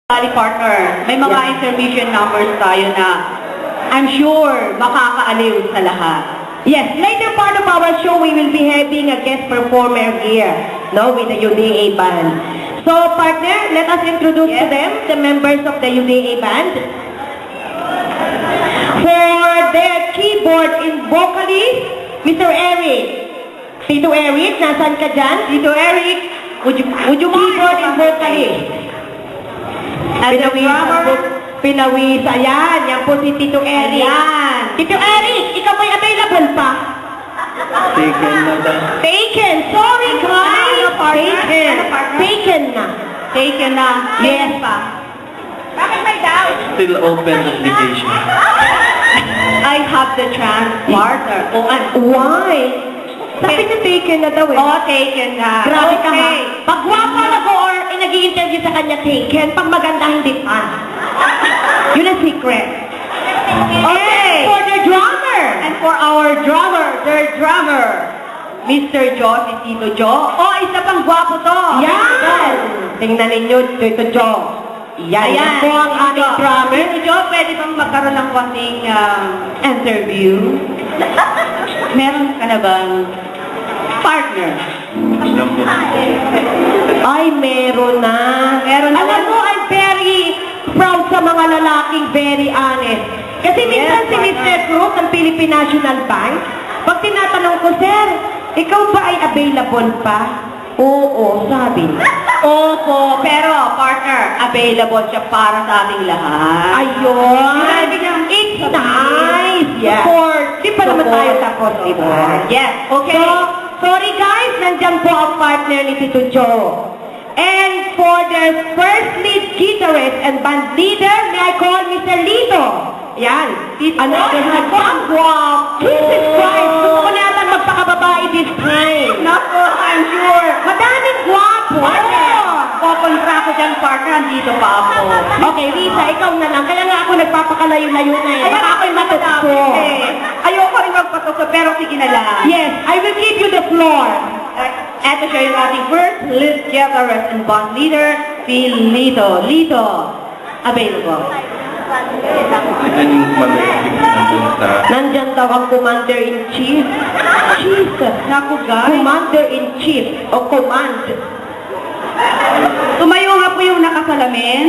Bali partner, may mga intermission numbers tayo na I'm sure makakaaliw sa lahat. Yes, later part of our show, we will be having a guest performer here, no, with the UDA band. So, partner, let us introduce to them the members of the UDA band. For their keyboard and vocalist, Mr. Eric. Tito Eric, nasan ka dyan? Tito Eric, would you keyboard and vocalist? At the Pinawis, ayan, yan po si Tito Eric. Ayan. Tito Eric, ikaw ba'y available pa? Taken na ba? Taken, sorry guys. Taken. Taken na. Taken na. Yes pa. Bakit may doubt? Still open application. I have the chance, partner. Why? Sabi niya taken na daw eh. Oh, taken na. Grabe ka ha. Okay. Pag guwapa na ko or nag-i-interview sa kanya taken, pag maganda hindi pa. Yun ang secret. Okay. For the drummer. And for our drummer, their drummer, Mr. Jo, si Tito Jo. Oh, isa pang gwapo to. Yan. Tingnan ninyo, Tito Jo. Yan. Yan po ang aming drummer. Tito Jo, pwede bang magkaroon ng konting interview? Meron ka na bang partner? Alam mo. Ay, meron na. Meron na. Alam mo, I'm very proud sa mga lalaking very honest. Kasi minsan si Mr. Cruz ng Philippine National Bank, pag tinatanong ko, Sir, ikaw ba ay available pa? Oo, sabi niya. Opo, pero partner, available siya para sa ating lahat. Ayun. Grabe niyang It's nice. Yeah. Support. Di pa naman Support. tayo tapos, di ba? Yes, okay. So, sorry guys, nandyan po ang partner ni Tito Joe. And for their first lead guitarist and band leader, may I call Mr. Lito. Yan. Another guapo. Jesus Christ, gusto ko natin magpakababae this time. Naku, I'm sure. Madaming guwapo. Kukontra ko dyan, partner, andito pa ako. Okay, Risa, ikaw na lang. Kaya nga ako nagpapakalayo-layo na eh. Kaya Baka ako'y matukso. Ayoko rin magpatuso, pero sige na lang. Yes, I will give you the floor. Eto siya yung ating first lead guitarist and band leader, si Lito. Lito, available. Ilan yung mag-exit nandun sa... Nandyan daw ang Commander-in-Chief. Jesus. Naku, guys. Commander-in-Chief o Command. Tumayo nga po yung nakasalamin.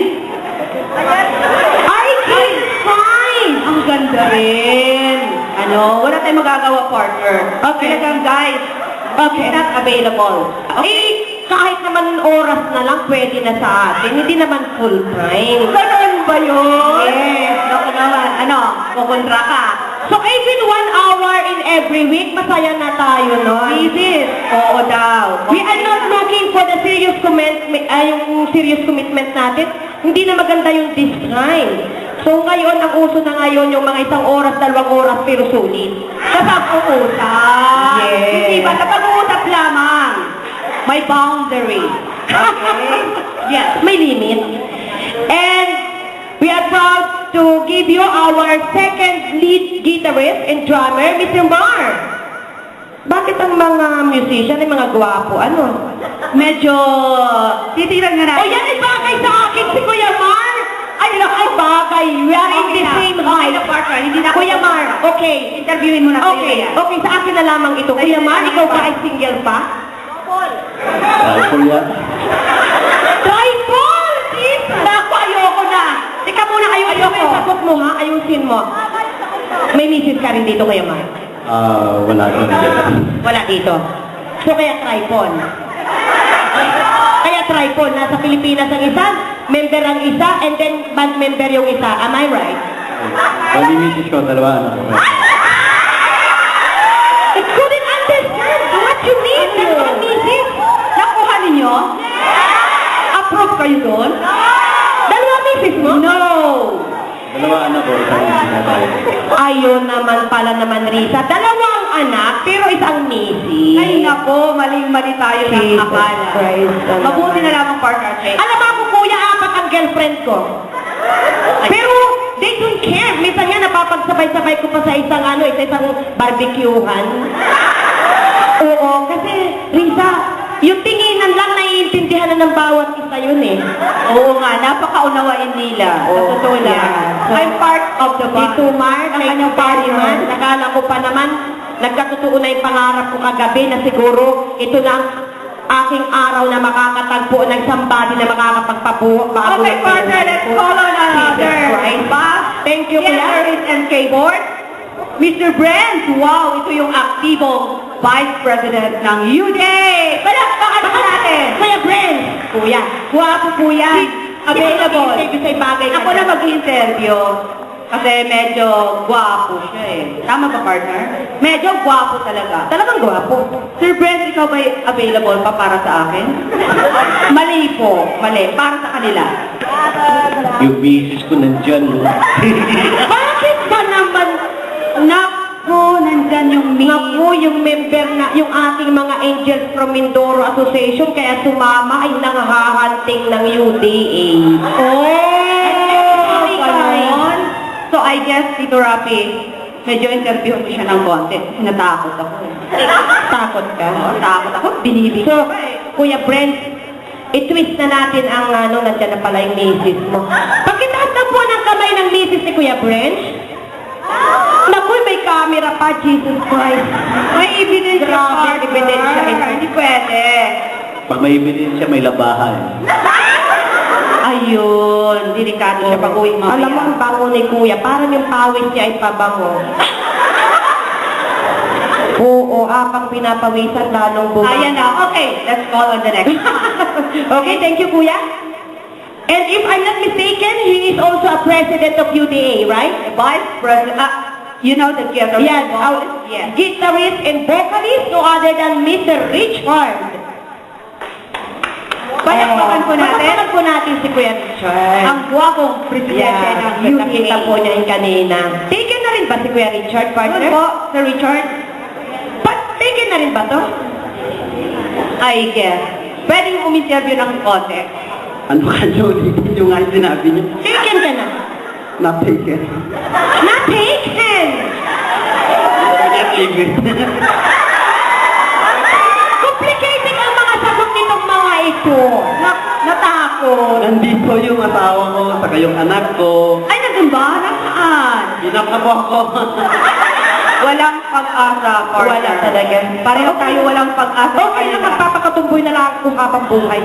Ay, he's fine! Ang ganda rin. Ano, wala tayong magagawa, partner. Okay. Talagang, guys, Okay. not available. Eh, kahit naman oras na lang, pwede na sa atin. Hindi naman full time. Ganun ba yun? Yes. Naku naman, ano, kukontra ka. So, even 1 hour in every week, masaya na tayo, no? Isis. Oo daw. We are not looking for the serious yung serious commitment natin. Hindi na maganda yung this time. So, ngayon, ang uso na ngayon yung mga 1 oras, 2 oras, pero sulit. Kapag uusap. Yes. Hindi ba? Kapag uusap lamang. May boundary. Okay? Yes. May limit. And we are proud to give you our second lead guitarist and drummer, Mr. Mar. Bakit ang mga musician ay mga gwapo? Ano? Medyo titiran nga O natin. yan ay bagay sa akin si Kuya Mar! Ay, bagay. We are in the same height. Okay na, partner. Hindi na Kuya Mar, okay. Interviewin mo na kayo. Okay, yan. okay, sa akin na lamang ito. Kuya Mar, ikaw ba ay single pa? Rifle yan? Tripod! Naku, ayoko na. Teka muna, ayusin mo yung sagot mo, ha? Ayusin mo. May misis ka rin dito, Kuya Mar. Wala ko na dito. Wala dito. So, kaya tripod. Kaya tripod, nasa Pilipinas ang isa, member ang isa, and then band member yung isa. Am I right? Bali misis ko, dalawa anak ko. I couldn't understand what you mean. Dalawang misis? Nakuha ninyo? Approve kayo doon? Dalawang misis mo? No! Dalawa anak ko, isang misis na tayo. Ayun naman pala naman, Risa. Dalawang anak, pero isang misis. Ay nako, maling-mali tayo ng Jesus akala. Christ. Mabuti na lamang, partner. Alam mo ako, kuya, 4 ang girlfriend ko. Pero, they don't care. Minsan nga, napapagsabay-sabay ko pa sa isang isang barbecuehan. Oo, kasi, Risa, yung tinginan lang naiintindihan na ng bawat bawat isa yun eh. Oo nga, napakaunawain nila. Sa totoo lang. yeah. I'm part of the band. Dito Mark, Ang may kanyang party partner. man. Nakala ko pa naman, nagkatotoo na yung pangarap ko kagabi na siguro ito na ang aking araw na makakatagpo ng somebody na makakapagpabuo. Okay, partner, let's call on another. Thank you, Kuya. Yes, and K-Board. Mr. Brent, wow, ito yung aktibong Vice President ng UDA. Palakpakan po natin. Kuya Brent. Kuya. Guwapo po yan. Available. Interview sa bagay. Ako na mag-interview. Kasi medyo gwapo siya eh. Tama ba, partner? Medyo gwapo talaga. Talagang guwapo. Sir Brent, ikaw ba available pa para sa akin? Mali po. Mali. Para sa kanila. Yung misis ko nandyan, no? Bakit ba naman Naku, nandyan yung Naku, yung member na, yung ating mga Angels from Mindoro Association, kaya sumama ay nanghahanting ng UDA. Oh, ganon. So I guess, Tito Rapi, medyo interview ko siya ng konti. Kasi natakot ako. Takot ka? Oo, takot ako. Binibig So, ko eh. Kuya Brent, i-twist na natin ang nandiyan na pala yung misis mo. Pagkitaas na po ng kamay ng misis ni Kuya Brent, naku, may camera pa, Jesus Christ. May ebidensya Grabe, pa. ebidensya ito. Hindi pwede. Pag may ebidensya, may labahan. Ayun, delikado siya pag uwi mamaya. Alam mo, ang bango ni Kuya, parang yung pawis niya ay pabango. Oo, apang pinapawisan, lalong bumang. Ayan na. Okay, let's call on the next. Okay, thank you, Kuya. And if I'm not mistaken, he is also a president of UDA, right? Vice President, you know the guitarist. Yes, Yes. guitarist and vocalist, no other than Mr. Richard. Palakpakan po natin. Palakpakan po natin si Kuya Richard. Ang guwapong presidente ng UDA. Nakita po niya yung kanina. Taken na rin ba si Kuya Richard, partner? Ano po, Sir Richard? Taken na rin ba to? I guess. Pwedeng uminterview ng konti. Ano ka, Jody? Yung nga yung sinabi niyo. Taken ka na. Napikin. Not taken! Complicated ang mga sagot nitong mga ito. Natakot. Nandito yung asawa ko, saka yung anak ko. Ay, nandun ba? Nasaan? Ginakabo ako. Walang pag-asa, partner. Wala talaga. Pareho tayo walang pag-asa. Okay na, magpapakatumboy na lang ako habang buhay.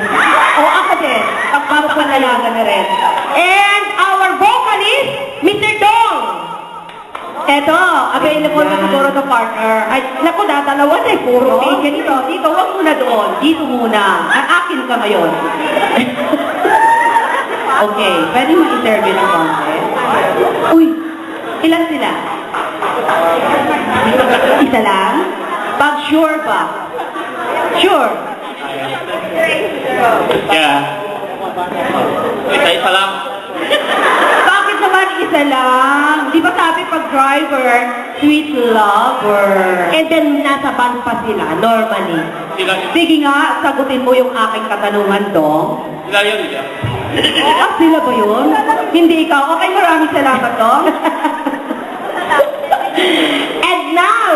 O ako din. Pagpapakalaga na rin. And our vocalist, Mr. Dong. Eto, available na siguro to partner. Ay, naku, dadalawa na eh. Puro Okay, ganito. Dito, huwag muna doon. Dito muna. Ang akin ka ngayon. Okay, pwede mo interview ng konti. Uy, ilan sila? Isa lang? Pag sure ba? Sure. Kaya, isa lang. Bakit naman isa lang? Di ba sabi pag driver, sweet lover? And then, nasa band pa sila, normally. Sige nga, sagutin mo yung aking katanungan, Dong. Sila yun, siya. Sila ba yun? Hindi ikaw. Okay, maraming salamat, Dong. And now,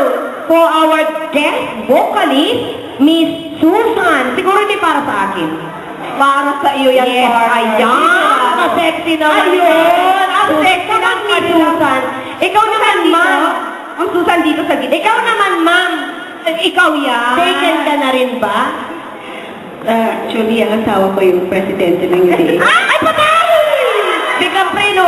for our guest vocalist, Miss Susan. Siguro hindi para sa akin. Para sa iyo yan, Yes, partner. ayan. Ang sexy naman. Ayun, ang sexy naman, ng Miss kanila. Susan. Ikaw naman, Dito, ma'am. ang Susan dito sa gitna. Ikaw naman, ma'am. Ikaw yan. Taken ka na rin ba? Actually, ang asawa ko yung presidente ng UDA. Ay, patay! Biglang preno.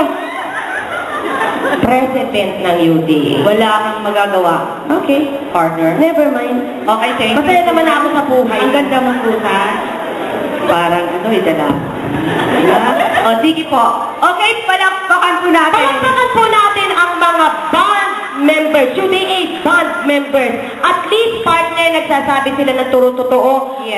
President ng UDA. Wala kang magagawa. Okay. Partner. Never mind. Okay, thank you. Masaya naman ako sa buhay. Ang ganda mo, Susan. Parang ano, dala. O, sige po. Okay, palakpakan po natin. Palakpakan po natin ang mga band members, UDA band members. At least partner, nagsasabi sila ng turo-totoo. Yes.